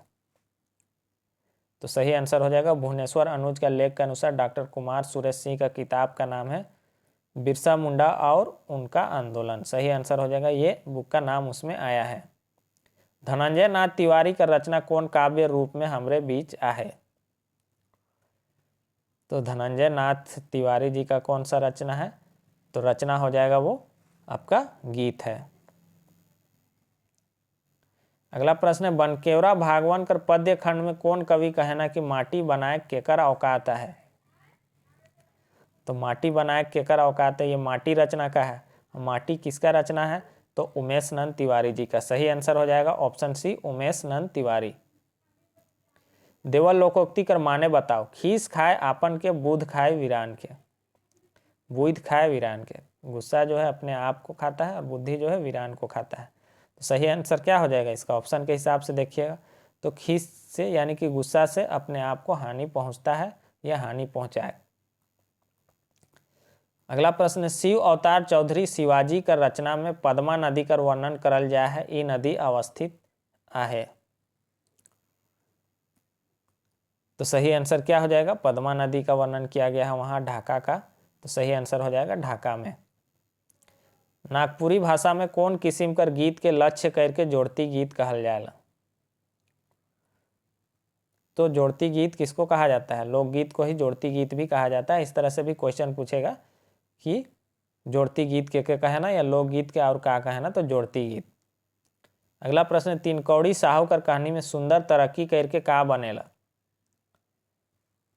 तो सही आंसर हो जाएगा भुवनेश्वर अनुज का लेख के अनुसार डॉक्टर कुमार सुरेश सिंह का किताब का नाम है बिरसा मुंडा और उनका आंदोलन। सही आंसर हो जाएगा, ये बुक का नाम उसमें आया है। धनंजय नाथ तिवारी का रचना कौन काव्य रूप में हमरे बीच आहे? तो धनंजय नाथ तिवारी जी का कौन सा रचना है? तो रचना हो जाएगा वो आपका गीत है। अगला प्रश्न है बनकेवरा भागवन कर पद्य खंड में कौन कवि कहना कि माटी बनाए केकर औकात है? तो माटी बनाए केकर औकात है, ये माटी रचना का है। माटी किसका रचना है? तो उमेश नंद तिवारी जी का। सही आंसर हो जाएगा ऑप्शन सी उमेश नंद तिवारी। देवल लोकोक्ति कर माने बताओ। खीस खाए आपन के बुध खाए वीरान के। बुध खाए वीरान के, गुस्सा जो है अपने आप को खाता है और बुद्धि जो है वीरान को खाता है। तो सही आंसर क्या हो जाएगा इसका? ऑप्शन के हिसाब से देखिएगा तो खीस से यानी कि गुस्सा से अपने आप को हानि पहुंचता है या हानि पहुंचाए। अगला प्रश्न, शिव अवतार चौधरी शिवाजी का रचना में पद्मा नदी का वर्णन करल जाए है, ये नदी अवस्थित आहे? तो सही आंसर क्या हो जाएगा? पद्मा नदी का वर्णन किया गया है वहाँ ढाका का। तो सही आंसर हो जाएगा ढाका में। नागपुरी भाषा में कौन किस्म कर गीत के लक्ष्य करके जोड़ती गीत कहल जाएगा? तो जोड़ती गीत किसको कहा जाता है? लोकगीत को ही जोड़ती गीत भी कहा जाता है। इस तरह से भी क्वेश्चन पूछेगा कि जोड़ती गीत के कहना या लोकगीत के और का कहना, तो जोड़ती गीत। अगला प्रश्न, तीन कौड़ी साहू कर कहानी में सुंदर तरक्की करके का बनेला?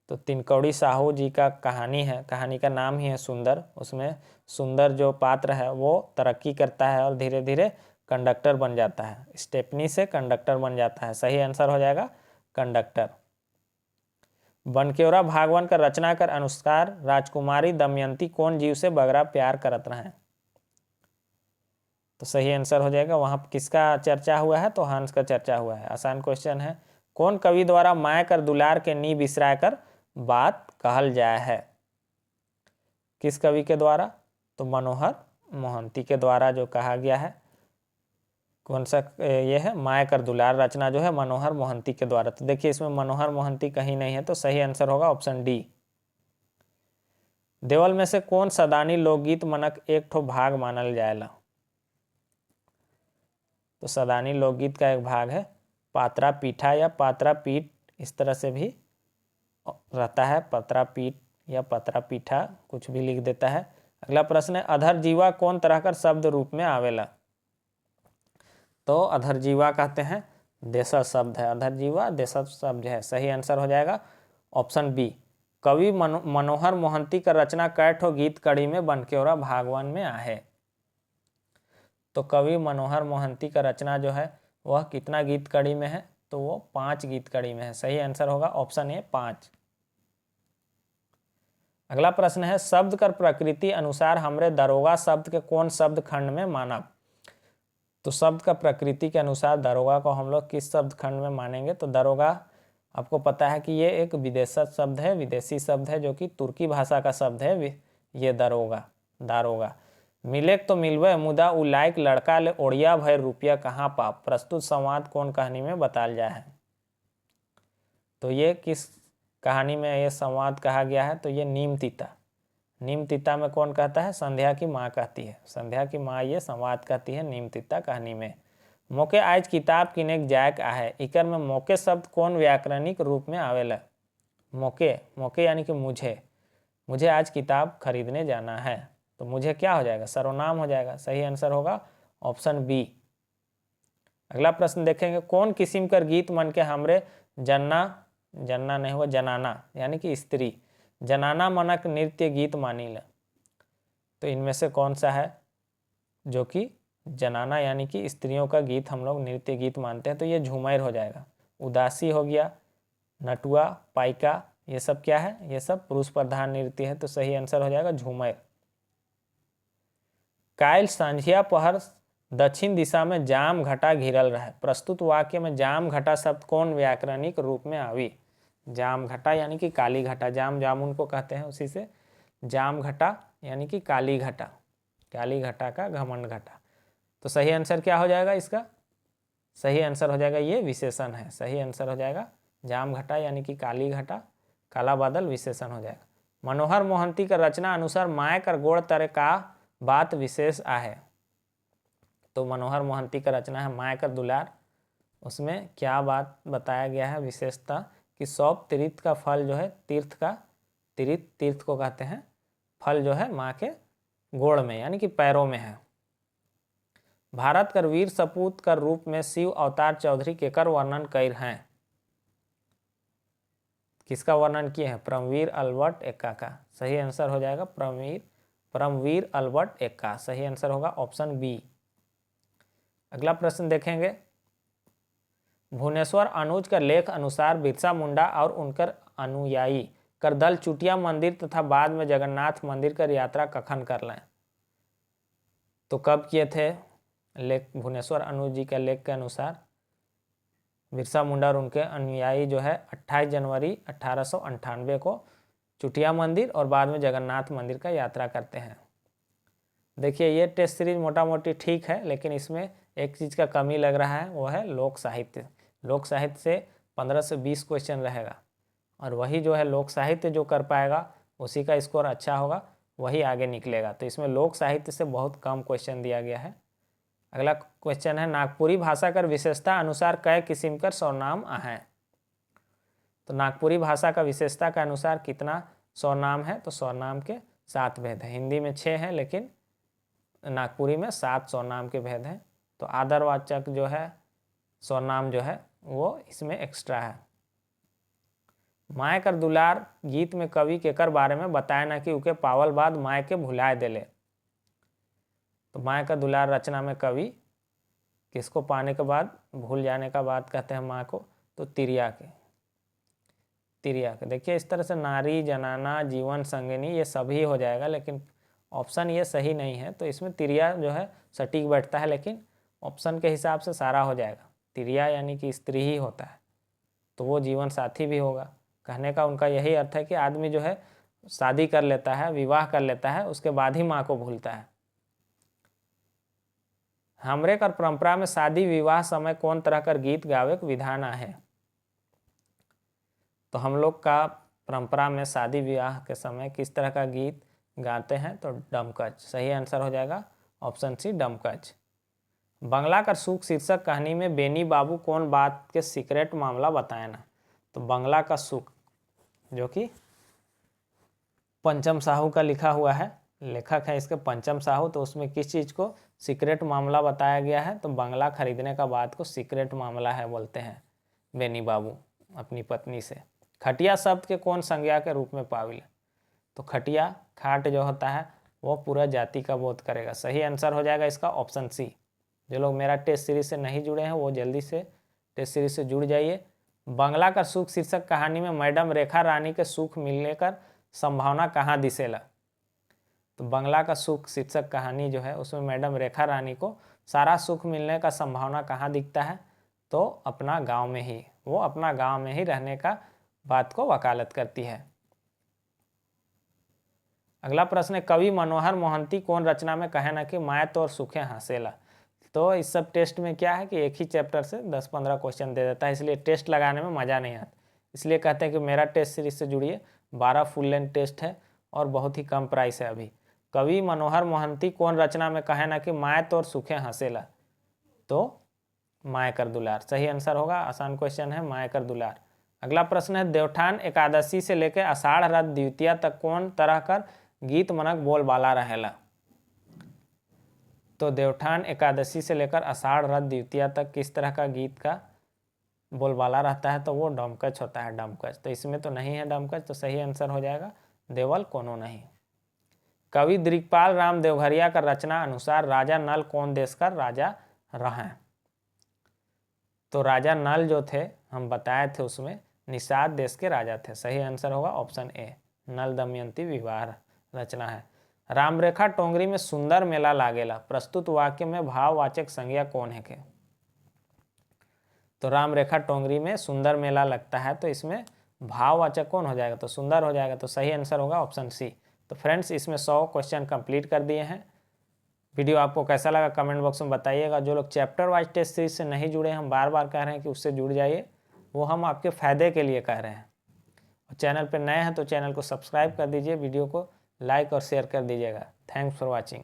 तो तीन कौड़ी साहू जी का कहानी है, कहानी का नाम ही है सुंदर। उसमें सुंदर जो पात्र है वो तरक्की करता है और धीरे धीरे कंडक्टर बन जाता है, स्टेपनी से कंडक्टर बन जाता है। सही आंसर हो जाएगा कंडक्टर। बनकेवरा भागवन का रचना कर अनुसार राजकुमारी दमयंती कौन जीव से बगरा प्यार करत रहे? तो सही आंसर हो जाएगा वहाँ किसका चर्चा हुआ है? तो हंस का चर्चा हुआ है। आसान क्वेश्चन है। कौन कवि द्वारा माय कर दुलार के नी बिसराय कर बात कहल जाए है? किस कवि के द्वारा? तो मनोहर मोहंती के द्वारा जो कहा गया है। कौन सा ये है? माय कर दुलार रचना जो है मनोहर मोहंती के द्वारा। तो देखिए इसमें मनोहर मोहंती कहीं नहीं है, तो सही आंसर होगा ऑप्शन डी। देवल में से कौन सदानी लोकगीत मनक एक ठो भाग मानल जाएला? तो सदानी लोकगीत का एक भाग है पात्रा पीठा या पात्रा पीठ, इस तरह से भी रहता है, पत्रा पीठ या पत्रा पीठा कुछ भी लिख देता है। अगला प्रश्न है अधर जीवा कौन तरह कर शब्द रूप में आवेला? तो अधर जीवा कहते हैं देशज शब्द है, अधर जीवा देशज शब्द है। सही आंसर हो जाएगा ऑप्शन बी। कवि मनोहर मोहंती का रचना कै ठो गीत कड़ी में बनकेवरा भागवन में आहे? तो कवि मनोहर मोहंती का रचना जो है वह कितना गीत कड़ी में है? तो वो 5 गीत कड़ी में है। सही आंसर होगा ऑप्शन ए 5। अगला प्रश्न है शब्द कर प्रकृति अनुसार हमरे दरोगा शब्द के कौन शब्द खंड में मानब? तो शब्द का प्रकृति के अनुसार दरोगा को हम लोग किस शब्द खंड में मानेंगे? तो दरोगा आपको पता है कि ये एक विदेशज शब्द है, विदेशी शब्द है जो कि तुर्की भाषा का शब्द है ये दरोगा, दारोगा। मिलेक तो मिलवे मुदा उ लायक लड़का ले ओढ़िया भय रुपया कहाँ पाप? प्रस्तुत संवाद कौन कहानी में बताल जाए है? तो ये किस कहानी में ये संवाद कहा गया है? तो ये नीम तीता। नीम तीता में कौन कहता है? संध्या की माँ कहती है। संध्या की माँ ये संवाद कहती है नीम तीता कहानी में। मोके आज किताब किने जायक आहे, इकर में मोके शब्द कौन व्याकरणिक रूप में आवेला? मोके, मोके यानी कि मुझे आज किताब खरीदने जाना है। तो मुझे क्या हो जाएगा? सर्वनाम हो जाएगा। सही आंसर होगा ऑप्शन बी। अगला प्रश्न देखेंगे कौन किस्म कर गीत मन के हमरे जन्ना नहीं हुआ जनाना यानी कि स्त्री, जनाना मनक नृत्य गीत मानीला? तो इनमें से कौन सा है जो कि जनाना यानी कि स्त्रियों का गीत हम लोग नृत्य गीत मानते हैं? तो ये झूमर हो जाएगा। उदासी हो गया, नटुआ, पाइका, ये सब क्या है? ये सब पुरुष प्रधान नृत्य है। तो सही आंसर हो जाएगा झूमर। कायल संझिया पहर दक्षिण दिशा में जाम घटा घिरल रहे, प्रस्तुत वाक्य में जाम घटा शब्द कौन व्याकरणिक रूप में आवी? जाम घटा यानी कि काली घटा, जाम जामुन को कहते हैं, उसी से जाम घटा यानी कि काली घटा, काली घटा का घमंड घटा। तो सही आंसर क्या हो जाएगा इसका? सही आंसर हो जाएगा ये विशेषण है। सही आंसर हो जाएगा जाम घटा यानी कि काली घटा, काला बादल विशेषण हो जाएगा। मनोहर मोहंती का रचना अनुसार माय कर गोड़ तरे का बात विशेष आहे। तो मनोहर मोहंती का रचना है माय कर दुलार, उसमें क्या बात बताया गया है विशेषता कि सौंप तीर्थ का फल जो है, तीर्थ का तीर्थ को कहते हैं, फल जो है माँ के गोड़ में यानी कि पैरों में है। भारत कर वीर सपूत कर रूप में शिव अवतार चौधरी केकर वर्णन कर हैं? किसका वर्णन किए हैं? परमवीर अल्बर्ट एक्का का। सही आंसर हो जाएगा परमवीर अल्बर्ट एक्का। सही आंसर होगा ऑप्शन बी। अगला प्रश्न देखेंगे। भुवनेश्वर अनुज का लेख अनुसार बिरसा मुंडा और उनकर अनुयायी कर दल चुटिया मंदिर तथा बाद में जगन्नाथ मंदिर कर यात्रा कखन कर लें? तो कब किए थे? लेख भुवनेश्वर अनुज जी के लेख के अनुसार बिरसा मुंडा और उनके अनुयायी जो है 28 जनवरी 1898 को चुटिया मंदिर और बाद में जगन्नाथ मंदिर का यात्रा करते हैं। देखिए ये टेस्ट सीरीज मोटा मोटी ठीक है, लेकिन इसमें एक चीज़ का कमी लग रहा है, वो है लोक साहित्य। लोक साहित्य से 15 से 20 क्वेश्चन रहेगा, और वही जो है लोक साहित्य जो कर पाएगा उसी का स्कोर अच्छा होगा, वही आगे निकलेगा। तो इसमें लोक साहित्य से बहुत कम क्वेश्चन दिया गया है। अगला क्वेश्चन है नागपुरी भाषा कर विशेषता अनुसार कई किस्म कर स्वरनाम हैं? तो नागपुरी भाषा का विशेषता के अनुसार कितना स्वरनाम है? तो स्वरनाम के 7 भेद हैं। हिंदी में 6 हैं, लेकिन नागपुरी में 7 स्वरनाम के भेद हैं। तो आदरवाचक जो है स्वरनाम जो है वो इसमें एक्स्ट्रा है। माय कर दुलार गीत में कवि केकर बारे में बताया ना कि उके पावल बाद माय के भुलाए देले? तो माय का दुलार रचना में कवि किसको पाने के बाद, भूल जाने का बाद कहते हैं माँ को? तो तिरिया के। देखिए इस तरह से नारी, जनाना, जीवन संगिनी ये सभी हो जाएगा, लेकिन ऑप्शन ये सही नहीं है। तो इसमें तिरिया जो है सटीक बैठता है, लेकिन ऑप्शन के हिसाब से सारा हो जाएगा। तिरिया यानी कि स्त्री ही होता है, तो वो जीवन साथी भी होगा। कहने का उनका यही अर्थ है कि आदमी जो है शादी कर लेता है, विवाह कर लेता है, उसके बाद ही माँ को भूलता है। हमरे कर परंपरा में शादी विवाह समय कौन तरह कर गीत गावे के विधान है? तो हम लोग का परंपरा में शादी विवाह के समय किस तरह का गीत गाते हैं? तो डमकच। सही आंसर हो जाएगा ऑप्शन सी डमकच। बंगला का सुख शीर्षक कहानी में बेनी बाबू कौन बात के सीक्रेट मामला बताए ना? तो बंगला का सुख जो कि पंचम साहू का लिखा हुआ है, लेखक है इसके पंचम साहू, तो उसमें किस चीज़ को सीक्रेट मामला बताया गया है? तो बंगला खरीदने का बात को सीक्रेट मामला है बोलते हैं बेनी बाबू अपनी पत्नी से। खटिया शब्द के कौन संज्ञा के रूप में पाविल? तो खटिया, खाट जो होता है वो पूरा जाति का बोध करेगा। सही आंसर हो जाएगा इसका ऑप्शन सी। जो लोग मेरा टेस्ट सीरीज से नहीं जुड़े हैं वो जल्दी से टेस्ट सीरीज से जुड़ जाइए। बंगला का सुख शीर्षक कहानी में मैडम रेखा रानी के सुख मिलने का संभावना कहाँ दिसेला? तो बंगला का सुख शीर्षक कहानी जो है उसमें मैडम रेखा रानी को सारा सुख मिलने का संभावना कहाँ दिखता है? तो अपना गांव में ही, वो अपना गांव में ही रहने का बात को वकालत करती है। अगला प्रश्न है कवि मनोहर मोहंती कौन रचना में कहे ना कि माय तोर सुखे हासेला? तो इस सब टेस्ट में क्या है कि एक ही चैप्टर से 10-15 क्वेश्चन दे देता है, इसलिए टेस्ट लगाने में मज़ा नहीं आता। इसलिए कहते हैं कि मेरा टेस्ट सीरीज से जुड़िए। 12 फुल लेंथ टेस्ट है और बहुत ही कम प्राइस है अभी। कवि मनोहर मोहंती कौन रचना में कहे ना कि माय तोर सुखे हंसेला? तो माय कर दुलार। सही आंसर होगा, आसान क्वेश्चन है, माय कर दुलार। अगला प्रश्न है देवठान एकादशी से लेकर आषाढ़ रथ द्वितीया तक कौन तरह कर गीत मनक बोलबाला रहेला? तो देवठान एकादशी से लेकर आषाढ़ रथ द्वितीया तक किस तरह का गीत का बोलबाला रहता है? तो वो डमकच होता है, डमकच। तो इसमें तो नहीं है डमकच, तो सही आंसर हो जाएगा देवल कोनो नहीं। कवि दिग्पाल राम देवघरिया का रचना अनुसार राजा नल कौन देश का राजा रहे? तो राजा नल जो थे हम बताए थे उसमें निषाद देश के राजा थे। सही आंसर होगा ऑप्शन ए, नल दमयंती विवाह रचना है। रामरेखा टोंगरी में सुंदर मेला लागेला, प्रस्तुत वाक्य में भाववाचक संज्ञा कौन है के? तो रामरेखा टोंगरी में सुंदर मेला लगता है, तो इसमें भाववाचक कौन हो जाएगा? तो सुंदर हो जाएगा। तो सही आंसर होगा ऑप्शन सी। तो फ्रेंड्स, इसमें 100 क्वेश्चन कंप्लीट कर दिए हैं। वीडियो आपको कैसा लगा कमेंट बॉक्स में बताइएगा। जो लोग चैप्टर वाइज टेस्ट सीरीज से नहीं जुड़े, हम बार बार कह रहे हैं कि उससे जुड़ जाइए, वो हम आपके फ़ायदे के लिए कह रहे हैं। और चैनल पर नए हैं तो चैनल को सब्सक्राइब कर दीजिए, वीडियो को लाइक और शेयर कर दीजिएगा। Thanks for watching.